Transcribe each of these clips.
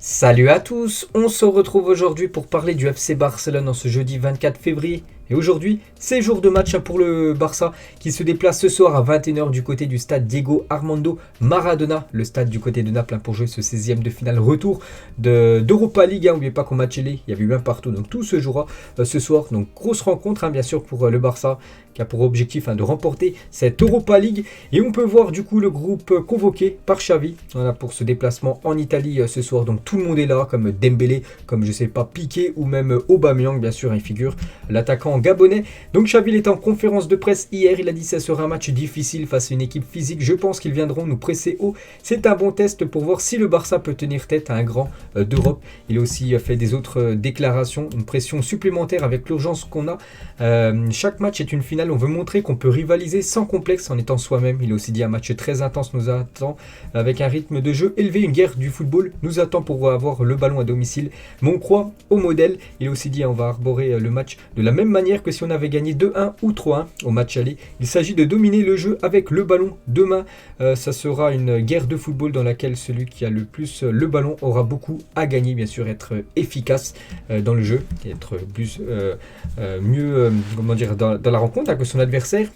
Salut à tous, on se retrouve aujourd'hui pour parler du FC Barcelone en ce jeudi 24 février. Et aujourd'hui, c'est jour de match pour le Barça qui se déplace ce soir à 21h du côté du stade Diego Armando Maradona, le stade du côté de Naples pour jouer ce 16e de finale retour d'Europa League. N'oubliez pas qu'au match aller, il y avait eu un partout, donc tout se jouera ce soir. Donc grosse rencontre bien sûr pour le Barça qui a pour objectif de remporter cette Europa League. Et on peut voir du coup le groupe convoqué par Xavi pour ce déplacement en Italie ce soir. Donc tout le monde est là, comme Dembélé, comme je sais pas Piqué ou même Aubameyang bien sûr, il figure l'attaquant gabonais. Donc Xavi est en conférence de presse hier, il a dit que ça sera un match difficile face à une équipe physique. Je pense qu'ils viendront nous presser haut. C'est un bon test pour voir si le Barça peut tenir tête à un grand d'Europe. Il a aussi fait des autres déclarations, une pression supplémentaire avec l'urgence qu'on a. Chaque match est une finale, on veut montrer qu'on peut rivaliser sans complexe en étant soi-même. Il a aussi dit un match très intense nous attend avec un rythme de jeu élevé, une guerre du football nous attend pour avoir le ballon à domicile. Mais on croit au modèle. Il a aussi dit on va arborer le match de la même manière que si on avait gagné 2-1 ou 3-1 au match aller. Il s'agit de dominer le jeu avec le ballon. Demain, ça sera une guerre de football dans laquelle celui qui a le plus le ballon aura beaucoup à gagner. Bien sûr, être efficace dans le jeu et être mieux dans la rencontre que son adversaire.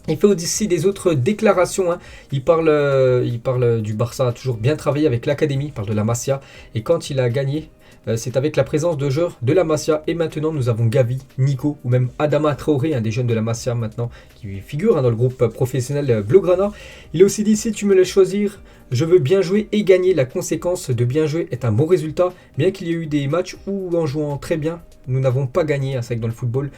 Il fait aussi des autres déclarations. Il parle du Barça a toujours bien travaillé avec l'académie, il parle de la Masia. Et quand il a gagné, c'est avec la présence de joueurs de la Masia. Et maintenant, nous avons Gavi, Nico ou même Adama Traoré, un des jeunes de la Masia maintenant, qui figure dans le groupe professionnel Blaugrana. Il a aussi dit, si tu me laisses choisir, je veux bien jouer et gagner. La conséquence de bien jouer est un bon résultat. Bien qu'il y ait eu des matchs où, en jouant très bien, nous n'avons pas gagné. C'est vrai que dans le football,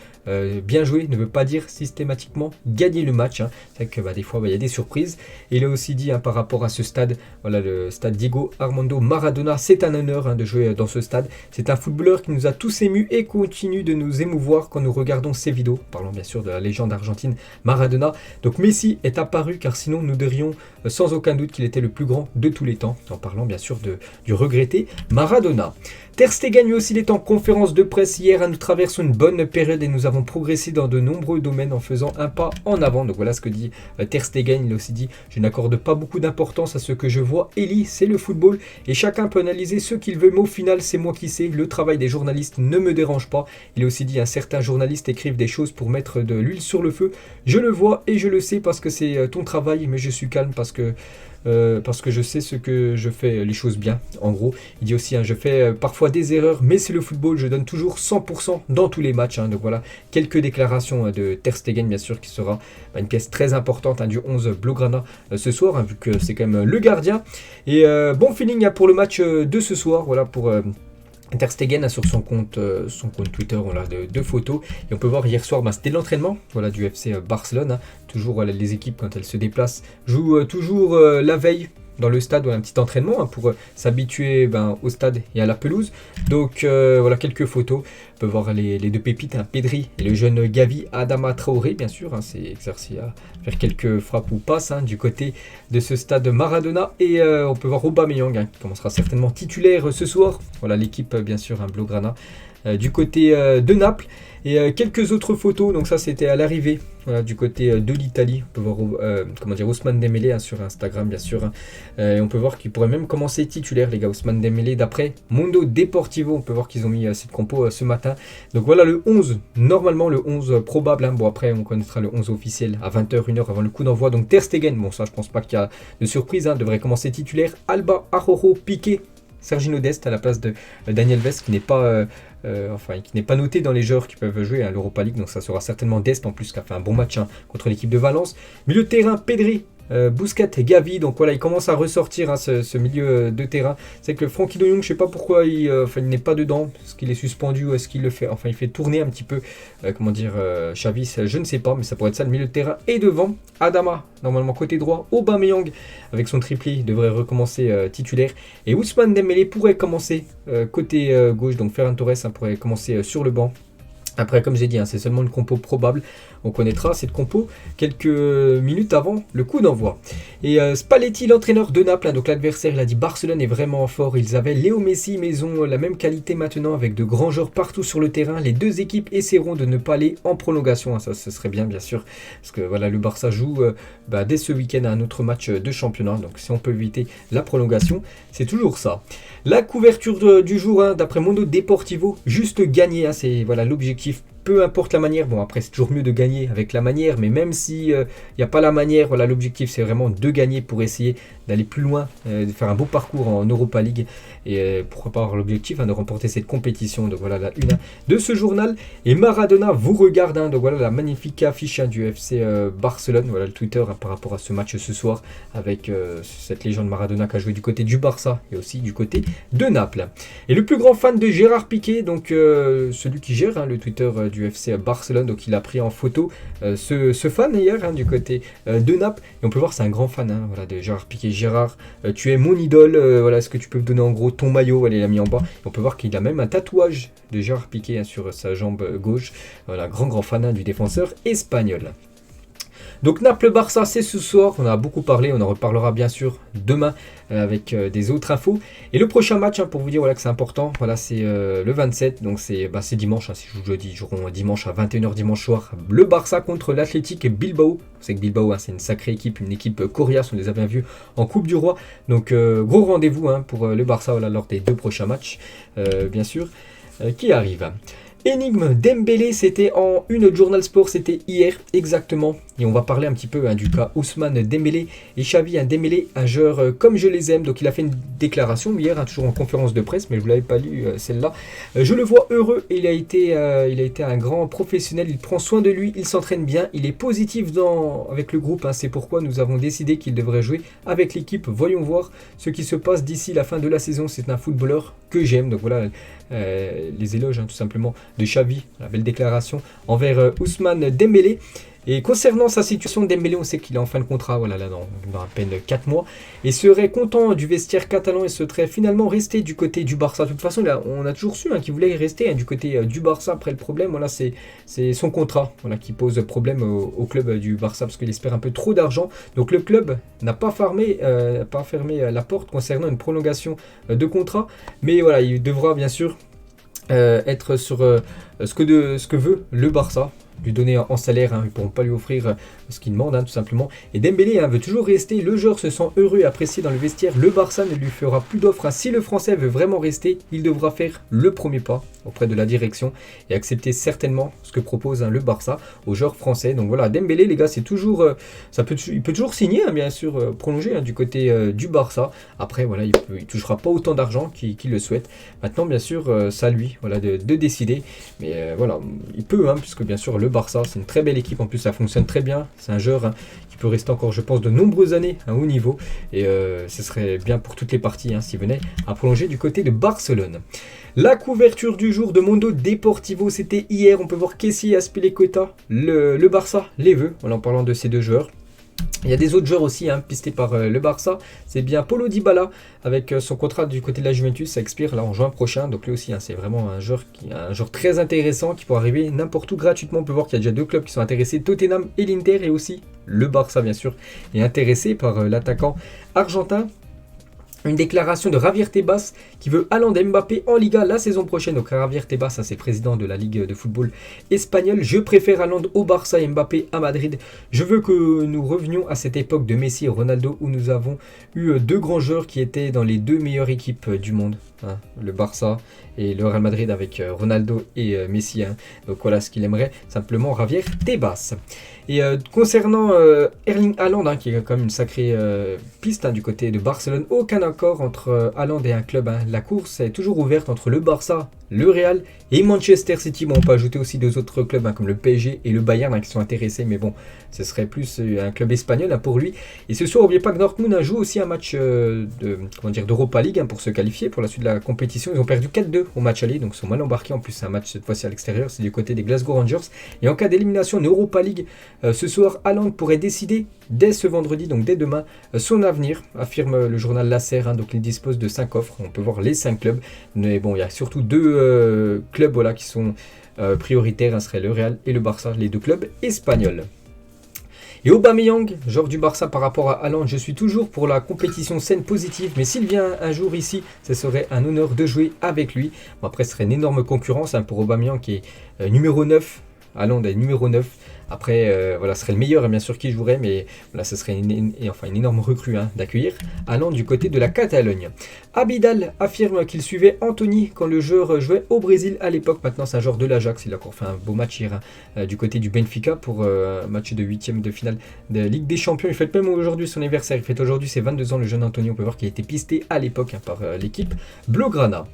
bien jouer ne veut pas dire systématiquement gagner le match. C'est vrai que des fois, il y a des surprises. Et il a aussi dit par rapport à ce stade, voilà, le stade Diego Armando Maradona, c'est un honneur de jouer dans ce stade. C'est un footballeur qui nous a tous émus et continue de nous émouvoir quand nous regardons ses vidéos. Parlons bien sûr de la légende argentine Maradona. Donc Messi est apparu car sinon nous dirions sans aucun doute qu'il était le plus grand de tous les temps. En parlant bien sûr du regretté Maradona. Ter Stegen lui aussi, il est en conférence de presse hier. Nous traversons une bonne période et nous avons progressé dans de nombreux domaines en faisant un pas en avant. Donc voilà ce que dit Ter Stegen. Il a aussi dit, je n'accorde pas beaucoup d'importance à ce que je vois. Eli, c'est le football et chacun peut analyser ce qu'il veut. Mais au final, c'est moi qui sais. Le travail des journalistes ne me dérange pas. Il a aussi dit, certains journalistes écrivent des choses pour mettre de l'huile sur le feu. Je le vois et je le sais parce que c'est ton travail. Mais je suis calme parce que je sais ce que je fais les choses bien. En gros, il dit aussi, je fais parfois des erreurs, mais c'est le football, je donne toujours 100% dans tous les matchs. Donc voilà, quelques déclarations de Ter Stegen, bien sûr, qui sera une pièce très importante du 11 Blaugrana ce soir, vu que c'est quand même le gardien. Et bon feeling pour le match de ce soir, voilà pour... Ter Stegen sur son compte Twitter, on a deux photos et on peut voir hier soir, c'était l'entraînement du FC Barcelone. Toujours les équipes quand elles se déplacent jouent toujours la veille dans le stade, un petit entraînement pour s'habituer au stade et à la pelouse. Donc voilà quelques photos. On peut voir les deux pépites, Pedri et le jeune Gavi, Adama Traoré bien sûr. C'est exercé à faire quelques frappes ou passes du côté de ce stade Maradona. Et on peut voir Aubameyang qui commencera certainement titulaire ce soir. Voilà l'équipe bien sûr, Blaugrana du côté de Naples. Et quelques autres photos, donc ça c'était à l'arrivée du côté de l'Italie. On peut voir Ousmane Dembélé sur Instagram bien sûr. Et on peut voir qu'il pourrait même commencer titulaire les gars, Ousmane Dembélé d'après Mundo Deportivo. On peut voir qu'ils ont mis cette compo ce matin. Donc voilà le 11, normalement le 11 probable. Bon après on connaîtra le 11 officiel à 20h, 1h avant le coup d'envoi. Donc Ter Stegen, bon ça je pense pas qu'il y a de surprise, devrait commencer titulaire. Alba, Araujo, Piqué, Sergino Dest à la place de Daniel Vest qui n'est pas noté dans les joueurs qui peuvent jouer à l'Europa League. Donc ça sera certainement Dest en plus qui a fait un bon match contre l'équipe de Valence. Milieu de terrain, Pedri, Busquets et Gavi. Donc voilà, il commence à ressortir ce milieu de terrain. C'est que Frenkie de Jong, je sais pas pourquoi il n'est pas dedans. Est-ce qu'il est suspendu ou est-ce qu'il le fait, il fait tourner un petit peu Xavi, je ne sais pas, mais ça pourrait être ça le milieu de terrain. Et devant, Adama, normalement côté droit, Aubameyang avec son triplé, il devrait recommencer titulaire. Et Ousmane Dembélé pourrait commencer côté gauche, donc Ferran Torres pourrait commencer sur le banc. Après, comme j'ai dit, c'est seulement une compo probable. On connaîtra cette compo quelques minutes avant le coup d'envoi. Et Spalletti, l'entraîneur de Naples, donc l'adversaire, il a dit Barcelone est vraiment fort. Ils avaient Léo Messi, mais ils ont la même qualité maintenant avec de grands joueurs partout sur le terrain. Les deux équipes essaieront de ne pas aller en prolongation. Ça, ce serait bien sûr. Parce que voilà, le Barça joue dès ce week-end à un autre match de championnat. Donc si on peut éviter la prolongation, c'est toujours ça. La couverture du jour, d'après Mondo Deportivo, juste gagner. C'est voilà l'objectif. Peu importe la manière, bon après c'est toujours mieux de gagner avec la manière, mais même si il n'y a pas la manière, voilà l'objectif c'est vraiment de gagner pour essayer d'aller plus loin, de faire un beau parcours en Europa League et pourquoi pas avoir l'objectif de remporter cette compétition. Donc voilà la une de ce journal. Et Maradona vous regarde, donc voilà la magnifique affiche du FC Barcelone, voilà le Twitter par rapport à ce match ce soir avec cette légende Maradona qui a joué du côté du Barça et aussi du côté de Naples. Et le plus grand fan de Gérard Piqué, donc celui qui gère le Twitter du FC Barcelone, donc il a pris en photo ce fan hier du côté de Naples, et on peut voir c'est un grand fan voilà, de Gérard Piqué. Gérard, tu es mon idole, voilà, est-ce que tu peux me donner en gros ton maillot? Elle l'a mis en bas, et on peut voir qu'il a même un tatouage de Gérard Piqué sur sa jambe gauche. Voilà, grand fan du défenseur espagnol. Donc Naples-Barça, c'est ce soir, on en a beaucoup parlé, on en reparlera bien sûr demain avec des autres infos. Et le prochain match, pour vous dire voilà, que c'est important, voilà, c'est le 27, donc c'est dimanche, si je vous le dis, joueront dimanche à 21h dimanche soir, le Barça contre l'Athletic Bilbao. Vous savez que Bilbao, c'est une sacrée équipe, une équipe coriace, on les a bien vus en Coupe du Roi. Donc gros rendez-vous pour le Barça voilà, lors des deux prochains matchs, bien sûr, qui arrivent. Énigme Dembélé, c'était en une de Journal Sport, c'était hier exactement. Et on va parler un petit peu du cas Ousmane Dembélé et Xavi Dembélé, un joueur comme je les aime. Donc il a fait une déclaration hier, toujours en conférence de presse, mais je ne vous l'avais pas lu celle-là. Je le vois heureux, il a été un grand professionnel, il prend soin de lui, il s'entraîne bien, il est positif avec le groupe. C'est pourquoi nous avons décidé qu'il devrait jouer avec l'équipe. Voyons voir ce qui se passe d'ici la fin de la saison. C'est un footballeur que j'aime. Donc voilà les éloges tout simplement de Xavi, la belle déclaration envers Ousmane Dembélé. Et concernant sa situation, Dembélé, on sait qu'il est en fin de contrat, voilà, là, dans à peine 4 mois, et serait content du vestiaire catalan et serait finalement resté du côté du Barça. De toute façon, là, on a toujours su qu'il voulait rester du côté du Barça. Après, le problème, voilà, c'est son contrat voilà, qui pose problème au club du Barça, parce qu'il espère un peu trop d'argent. Donc le club n'a pas fermé la porte concernant une prolongation de contrat, mais voilà, il devra bien sûr être sur ce que veut le Barça, lui donner en salaire, ils ne pourront pas lui offrir ce qu'il demande tout simplement. Et Dembélé veut toujours rester, le joueur se sent heureux et apprécié dans le vestiaire, le Barça ne lui fera plus d'offres. Si le Français veut vraiment rester, il devra faire le premier pas auprès de la direction et accepter certainement ce que propose le Barça aux joueurs français. Donc voilà, Dembélé les gars, c'est toujours, il peut toujours signer bien sûr, prolonger du côté du Barça. Après voilà, il touchera pas autant d'argent qu'il le souhaite. Maintenant bien sûr, c'est à lui voilà, de décider, mais voilà, il peut puisque bien sûr le Barça c'est une très belle équipe, en plus ça fonctionne très bien, c'est un joueur qui peut rester encore je pense de nombreuses années à haut niveau, et ce serait bien pour toutes les parties s'il venait à prolonger du côté de Barcelone. La couverture du jour de Mondo Deportivo, c'était hier, on peut voir Kessie et Azpilicueta, le Barça les veut, en parlant de ces deux joueurs. Il y a des autres joueurs aussi pistés par le Barça. C'est bien Paulo Dybala avec son contrat du côté de la Juventus. Ça expire là en juin prochain. Donc lui aussi, c'est vraiment un joueur très intéressant qui pourra arriver n'importe où gratuitement. On peut voir qu'il y a déjà deux clubs qui sont intéressés, Tottenham et l'Inter. Et aussi le Barça, bien sûr, est intéressé par l'attaquant argentin. Une déclaration de Javier Tebas qui veut Haaland et Mbappé en Liga la saison prochaine. Donc Javier Tebas, c'est président de la Ligue de football espagnole. Je préfère Haaland au Barça et Mbappé à Madrid. Je veux que nous revenions à cette époque de Messi et Ronaldo où nous avons eu deux grands joueurs qui étaient dans les deux meilleures équipes du monde. Le Barça et le Real Madrid avec Ronaldo et Messi. Donc voilà ce qu'il aimerait simplement Javier Tebas. Et concernant Erling Haaland, qui est quand même une sacrée piste du côté de Barcelone, aucun accord entre Haaland et un club. La course est toujours ouverte entre le Barça, le Real et Manchester City. Bon, on peut ajouter aussi deux autres clubs comme le PSG et le Bayern qui sont intéressés, mais bon, ce serait plus un club espagnol pour lui. Et ce soir, n'oubliez pas que Dortmund joue aussi un match d'Europa League pour se qualifier pour la suite de la compétition. Ils ont perdu 4-2 au match aller, donc ils sont mal embarqués. En plus, c'est un match cette fois-ci à l'extérieur, c'est du côté des Glasgow Rangers. Et en cas d'élimination en Europa League, ce soir, Haaland pourrait décider dès ce vendredi, donc dès demain, son avenir, affirme le journal Lasser. Donc il dispose de 5 offres, on peut voir les 5 clubs. Mais bon, il y a surtout deux clubs voilà, qui sont prioritaires, hein, seraient le Real et le Barça, les deux clubs espagnols. Et Aubameyang, joueur du Barça par rapport à Haaland, je suis toujours pour la compétition saine positive, mais s'il vient un jour ici, ce serait un honneur de jouer avec lui. Bon, après, ce serait une énorme concurrence hein, pour Aubameyang qui est numéro 9. Haaland est numéro 9. Après, voilà, ce serait le meilleur, et bien sûr, qui jouerait, mais voilà, ce serait une énorme recrue hein, d'accueillir Haaland du côté de la Catalogne. Abidal affirme qu'il suivait Anthony quand le joueur jouait au Brésil à l'époque. Maintenant, c'est un joueur de l'Ajax. Il a encore fait un beau match hier du côté du Benfica pour un match de 8e de finale de Ligue des Champions. Il fête même aujourd'hui son anniversaire. Il fête aujourd'hui ses 22 ans, le jeune Anthony. On peut voir qu'il a été pisté à l'époque hein, par l'équipe Blaugrana.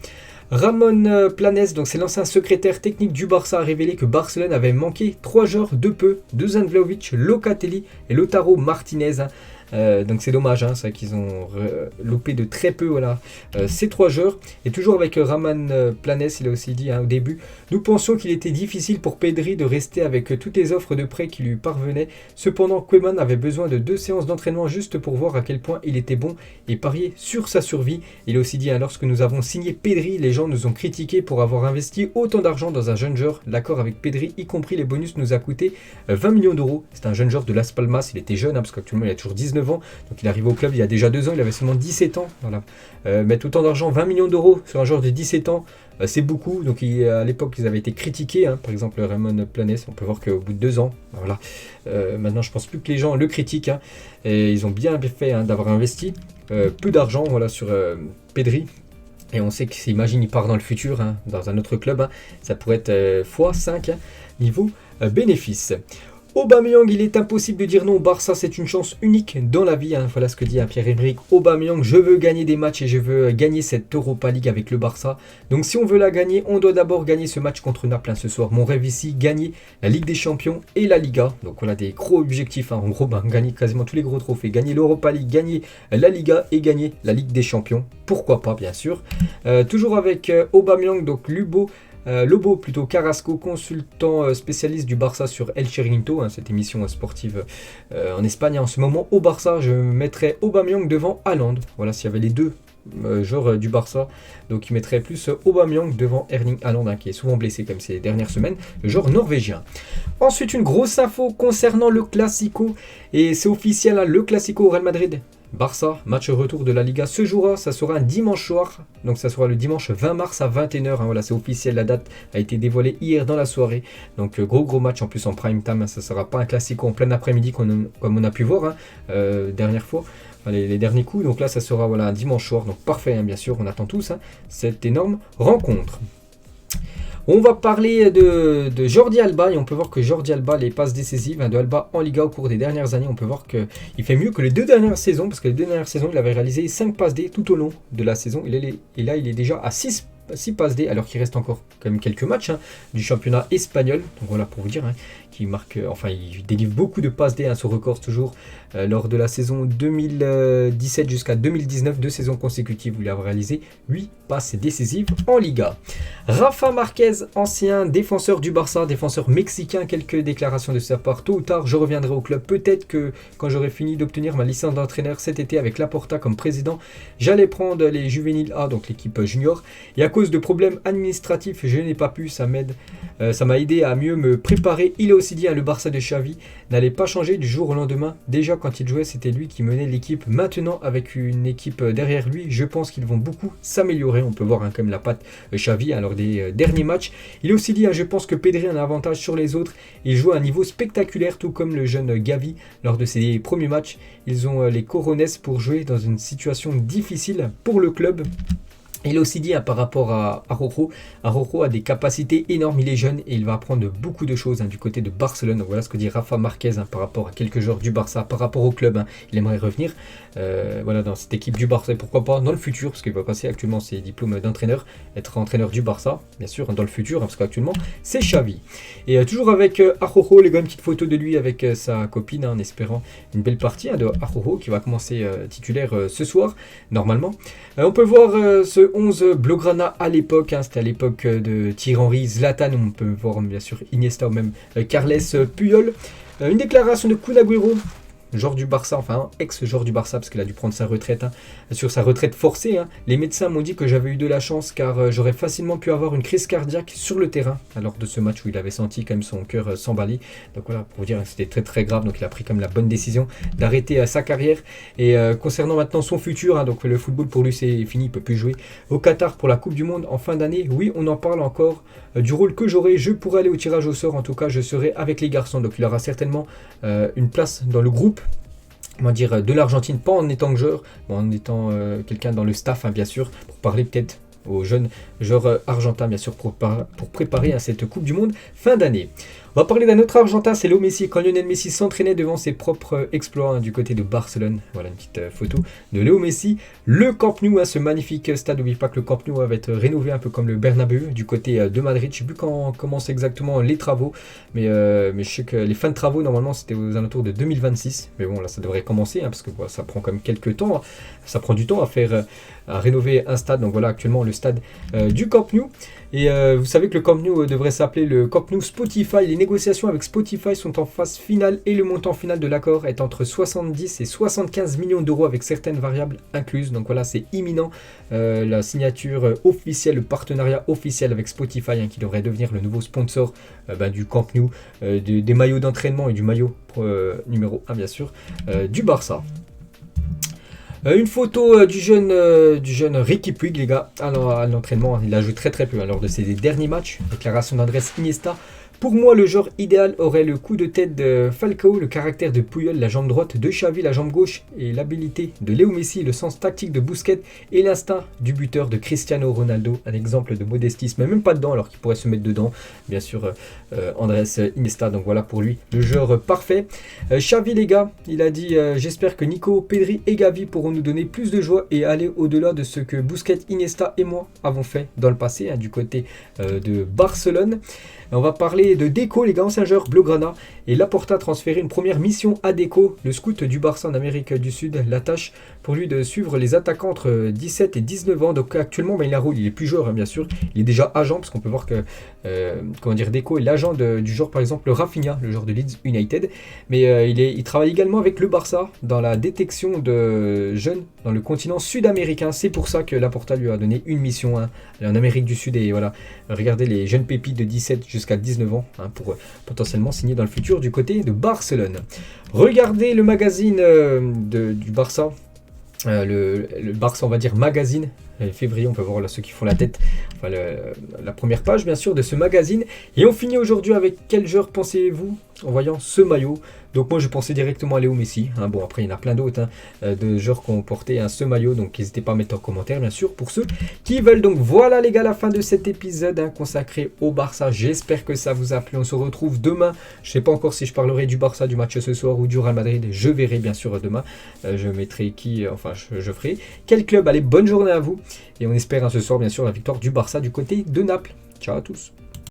Ramon Planes, donc c'est l'ancien secrétaire technique du Barça, a révélé que Barcelone avait manqué 3 joueurs de peu, Dusan Vlahovic, Locatelli et Lautaro Martinez. Donc c'est dommage, hein, c'est vrai qu'ils ont loupé de très peu voilà, ces 3 joueurs. Et toujours avec Ramon Planes, il a aussi dit hein, au début, nous pensions qu'il était difficile pour Pedri de rester avec toutes les offres de prêt qui lui parvenaient. Cependant, Koeman avait besoin de 2 séances d'entraînement juste pour voir à quel point il était bon et parier sur sa survie. Il a aussi dit, hein, lorsque nous avons signé Pedri, les gens nous ont critiqué pour avoir investi autant d'argent dans un jeune joueur. L'accord avec Pedri, y compris les bonus, nous a coûté 20 millions d'euros. C'est un jeune joueur de Las Palmas, il était jeune, hein, parce qu'actuellement il a toujours 19 ans. Donc il est arrivé au club il y a déjà 2 ans, il avait seulement 17 ans. Voilà. Mettre autant d'argent, 20 millions d'euros sur un joueur de 17 ans, c'est beaucoup. Donc à l'époque, ils avaient été critiqués. Hein. Par exemple, Ramon Planes, on peut voir qu'au bout de 2 ans, voilà. Maintenant, je pense plus que les gens le critiquent. Hein. Et ils ont bien fait hein, d'avoir investi peu d'argent voilà, sur Pedri. Et on sait que s'imagine il part dans le futur, hein, dans un autre club, hein, ça pourrait être x5 hein, niveau bénéfice. Aubameyang, il est impossible de dire non au Barça, c'est une chance unique dans la vie. Hein. Voilà ce que dit hein, Pierre-Emerick Aubameyang. Je veux gagner des matchs et je veux gagner cette Europa League avec le Barça. Donc si on veut la gagner, on doit d'abord gagner ce match contre Naples hein, ce soir. Mon rêve ici, gagner la Ligue des Champions et la Liga. Donc voilà des gros objectifs. Hein. En gros, gagner quasiment tous les gros trophées. Gagner l'Europa League, gagner la Liga et gagner la Ligue des Champions. Pourquoi pas, bien sûr. Toujours avec Aubameyang, donc Lobo plutôt Carrasco, consultant spécialiste du Barça sur El Chiringuito, hein, cette émission sportive en Espagne. En ce moment, au Barça, je mettrais Aubameyang devant Haaland. Voilà, s'il y avait les deux joueurs du Barça, donc il mettrait plus Aubameyang devant Erling Haaland, hein, qui est souvent blessé comme ces dernières semaines, le joueur norvégien. Ensuite, une grosse info concernant le Classico, et c'est officiel, hein, le Classico au Real Madrid. Barça, match retour de la Liga se jouera, ça sera un dimanche soir, donc ça sera le dimanche 20 mars à 21h, hein, voilà c'est officiel, la date a été dévoilée hier dans la soirée, donc gros match en plus en prime time, hein, ça sera pas un classico en plein après-midi comme on a pu voir hein, dernière fois, les derniers coups, donc là ça sera voilà, un dimanche soir, donc parfait hein, bien sûr, on attend tous hein, cette énorme rencontre. On va parler de Jordi Alba et on peut voir que Jordi Alba, les passes décisives de Alba en Liga au cours des dernières années, on peut voir qu'il fait mieux que les 2 dernières saisons, parce que les 2 dernières saisons, il avait réalisé 5 passes D tout au long de la saison. Et là, il est déjà à 6 passes D, alors qu'il reste encore quand même quelques matchs hein, du championnat espagnol. Donc voilà pour vous dire, hein, qu'il marque, il délivre beaucoup de passes D, hein, ce record toujours lors de la saison 2017 jusqu'à 2019, 2 saisons consécutives où il a réalisé 8 passes décisives en Liga. Rafa Marquez, ancien défenseur du Barça, défenseur mexicain, quelques déclarations de sa part. Tôt ou tard, je reviendrai au club. Peut-être que quand j'aurai fini d'obtenir ma licence d'entraîneur cet été avec Laporta comme président, j'allais prendre les juvéniles A, donc l'équipe junior. Et à cause de problèmes administratifs, je n'ai pas pu. Ça m'a aidé à mieux me préparer. Il a aussi dit, hein, le Barça de Xavi n'allait pas changer du jour au lendemain. Déjà, quand il jouait, c'était lui qui menait l'équipe. Maintenant, avec une équipe derrière lui, je pense qu'ils vont beaucoup s'améliorer. On peut voir hein, quand même la patte Xavi hein, lors des derniers matchs. Il a aussi dit, hein, je pense que Pedri a un avantage sur les autres. Il joue à un niveau spectaculaire, tout comme le jeune Gavi lors de ses premiers matchs. Ils ont les Corones pour jouer dans une situation difficile pour le club. Il a aussi dit hein, par rapport à Araujo, Araujo a des capacités énormes, il est jeune et il va apprendre beaucoup de choses hein, du côté de Barcelone. Donc voilà ce que dit Rafa Marquez hein, par rapport à quelques joueurs du Barça, par rapport au club. Hein, il aimerait revenir voilà, dans cette équipe du Barça et pourquoi pas dans le futur, parce qu'il va passer actuellement ses diplômes d'entraîneur, être entraîneur du Barça, bien sûr, dans le futur, hein, parce qu'actuellement c'est Xavi. Et toujours avec Araujo, les gars, une petite photo de lui avec sa copine, hein, en espérant une belle partie hein, de Araujo qui va commencer titulaire ce soir, normalement. On peut voir ce 11 Blaugrana à l'époque, hein, c'était à l'époque de Thierry Henry, Zlatan, on peut voir bien sûr Iniesta ou même Carles Puyol. Une déclaration de Kun Agüero joueur du Barça, enfin ex-joueur du Barça, parce qu'il a dû prendre sa retraite, sur sa retraite forcée. Les médecins m'ont dit que j'avais eu de la chance, car j'aurais facilement pu avoir une crise cardiaque sur le terrain, lors de ce match où il avait senti quand même son cœur s'emballer. Donc voilà, pour vous dire que c'était très très grave, donc il a pris quand même la bonne décision d'arrêter sa carrière. Et concernant maintenant son futur, donc le football pour lui c'est fini, il ne peut plus jouer au Qatar pour la Coupe du Monde en fin d'année. Oui, on en parle encore du rôle que j'aurai. Je pourrais aller au tirage au sort, en tout cas je serai avec les garçons, donc il aura certainement une place dans le groupe, on va dire, de l'Argentine, pas en étant joueur, en étant quelqu'un dans le staff, bien sûr, pour parler peut-être aux jeunes joueurs argentins, bien sûr, pour préparer à cette Coupe du Monde fin d'année. On va parler d'un autre Argentin, c'est Léo Messi. Quand Lionel Messi s'entraînait devant ses propres exploits du côté de Barcelone. Voilà une petite photo de Léo Messi. Le Camp Nou, ce magnifique stade. N'oubliez pas que le Camp Nou va être rénové un peu comme le Bernabéu du côté de Madrid. Je ne sais plus quand commencent exactement les travaux, mais je sais que les fins de travaux, normalement, c'était aux alentours de 2026. Mais bon, là, ça devrait commencer, parce que ça prend quand même quelques temps. Ça prend du temps à rénover un stade. Donc voilà, actuellement, le stade du Camp Nou. Et vous savez que le Camp Nou devrait s'appeler le Camp Nou Spotify. Les négociations avec Spotify sont en phase finale et le montant final de l'accord est entre 70 et 75 millions d'euros avec certaines variables incluses. Donc voilà, c'est imminent. La signature officielle, le partenariat officiel avec Spotify, qui devrait devenir le nouveau sponsor du Camp Nou, des maillots d'entraînement et du maillot numéro 1 bien sûr, du Barça. Une photo du jeune Riqui Puig, les gars, à l'entraînement. Il a joué très très peu lors de ses derniers matchs. Déclaration d'Andrés Iniesta. Pour moi, le joueur idéal aurait le coup de tête de Falcao, le caractère de Puyol, la jambe droite de Xavi, la jambe gauche, et l'habilité de Léo Messi, le sens tactique de Busquets et l'instinct du buteur de Cristiano Ronaldo. Un exemple de modestisme, même pas dedans alors qu'il pourrait se mettre dedans. Bien sûr, Andrés Iniesta, donc voilà pour lui le joueur parfait. Xavi, les gars, il a dit j'espère que Nico, Pedri et Gavi pourront nous donner plus de joie et aller au-delà de ce que Busquets, Iniesta et moi avons fait dans le passé, du côté de Barcelone. On va parler de Deco, les gars, ancien joueur Blaugrana. Et Laporta a transféré une première mission à Deco, le scout du Barça en Amérique du Sud. La tâche pour lui de suivre les attaquants entre 17 et 19 ans. Donc actuellement, il a un rôle, il est plus joueur, bien sûr. Il est déjà agent, parce qu'on peut voir que Deco est l'agent du joueur, par exemple, Rafinha, le joueur de Leeds United. Mais il travaille également avec le Barça dans la détection de jeunes dans le continent sud-américain. C'est pour ça que Laporta lui a donné une mission en Amérique du Sud. Et voilà, regardez les jeunes pépites de 17 jusqu'à 19 ans pour potentiellement signer dans le futur du côté de Barcelone. Regardez le magazine du Barça, le Barça, on va dire magazine. Février, on peut voir là ceux qui font la tête, la première page bien sûr de ce magazine. Et on finit aujourd'hui avec quel joueur pensez-vous en voyant ce maillot? Donc moi je pensais directement à Léo Messi. Bon, après il y en a plein d'autres de joueurs qui ont porté ce maillot, donc n'hésitez pas à mettre en commentaire bien sûr pour ceux qui veulent. Donc voilà les gars, la fin de cet épisode consacré au Barça. J'espère que ça vous a plu. On se retrouve demain. Je sais pas encore si je parlerai du Barça, du match ce soir ou du Real Madrid. Je verrai bien sûr demain. Je mettrai je ferai quel club. Allez, bonne journée à vous. Et on espère ce soir bien sûr la victoire du Barça du côté de Naples. Ciao à tous.